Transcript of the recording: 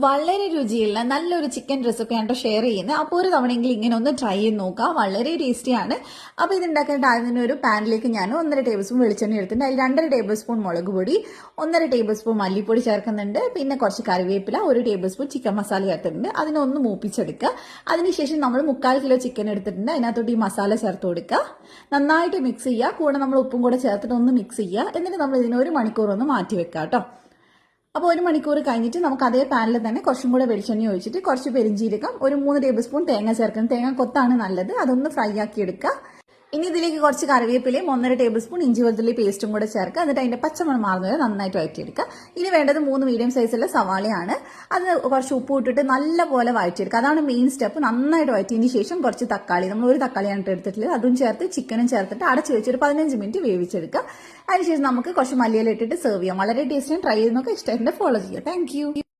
വളരെ രുചിയുള്ള നല്ലൊരു ചിക്കൻ റെസിപ്പിയാണ് ഷെയർ ചെയ്യുന്നത്. അപ്പോൾ ഒരു തവണയെങ്കിലും ഇങ്ങനെ ഒന്ന് ട്രൈ ചെയ്ത് നോക്കുക. വളരെ ടേസ്റ്റിയാണ്. അപ്പോൾ ഇത് ഉണ്ടാക്കാനായിട്ട് ആദ്യം ഒരു പാനിലേക്ക് ഞാൻ 1.5 ടേബിൾ സ്പൂൺ വെളിച്ചെണ്ണ എടുത്തിട്ടുണ്ട്. അതിൽ 2.5 ടേബിൾ സ്പൂൺ മുളക് പൊടി, 1.5 ടേബിൾ സ്പൂൺ മല്ലിപ്പൊടി ചേർക്കുന്നുണ്ട്. പിന്നെ കുറച്ച് കറിവേപ്പില, 1 ടേബിൾ സ്പൂൺ ചിക്കൻ മസാല ചേർത്തിട്ടുണ്ട്. അതിനൊന്ന് മൂപ്പിച്ചെടുക്കുക. അതിനുശേഷം നമ്മൾ 3/4 കിലോ ചിക്കൻ എടുത്തിട്ടുണ്ട്. അതിനകത്തോട്ട് ഈ മസാല ചേർത്ത് കൊടുക്കുക. നന്നായിട്ട് മിക്സ് ചെയ്യുക. കൂടെ നമ്മൾ ഉപ്പും കൂടെ ചേർത്തിട്ട് ഒന്ന് മിക്സ് ചെയ്യുക. എന്നിട്ട് നമ്മൾ ഇതിന് 1 മണിക്കൂർ ഒന്ന് മാറ്റി വെക്കുക കേട്ടോ. അപ്പോൾ 1 മണിക്കൂർ കഴിഞ്ഞിട്ട് നമുക്ക് അതേ പാനിൽ തന്നെ കുറച്ചും കൂടെ വെളിച്ചെണ്ണ ഒഴിച്ചിട്ട് കുറച്ച് പെരിഞ്ചീരകം, 3 ടേബിൾ സ്പൂൺ തേങ്ങ ചേർക്കണം. തേങ്ങ കൊത്താണ് നല്ലത്. അതൊന്ന് ഫ്രൈ ആക്കി എടുക്കുക. ഇനി ഇതിലേക്ക് കുറച്ച് കറിവേപ്പിലയും 1.5 ടേബിൾ സ്പൂൺ ഇഞ്ചി വെളുത്തുള്ളി പേസ്റ്റും കൂടെ ചേർക്കുക. എന്നിട്ട് അതിന്റെ പച്ചമണം മാറുന്നത് നന്നായിട്ട് വഴറ്റിയെടുക്കുക. ഇനി വേണ്ടത് 3 മീഡിയം സൈസുള്ള സവാളയാണ്. അത് കുറച്ച് ഉപ്പ് ഇട്ടിട്ട് നല്ലപോലെ വഴറ്റിയെടുക്കുക. അതാണ് മെയിൻ സ്റ്റെപ്പ്. നന്നായിട്ട് വഴറ്റിയതിന് ശേഷം കുറച്ച് തക്കാളി, നമ്മൾ ഒരു തക്കാളിയാണ് എടുത്തിട്ടുള്ളത്, അതും ചേർത്ത് ചിക്കനും ചേർത്തിട്ട് അടച്ചു വെച്ച് ഒരു 15 മിനിറ്റ് വേവിച്ചെടുക്കുക. അതിനുശേഷം നമുക്ക് കുറച്ച് മല്ലിയില ഇട്ടിട്ട് സെർവ് ചെയ്യാം. വളരെ ടേസ്റ്റിയാണ്. ട്രൈ ചെയ്ത് നോക്കുക. ഇഷ്ടമായിട്ട് ഫോളോ ചെയ്യുക. താങ്ക്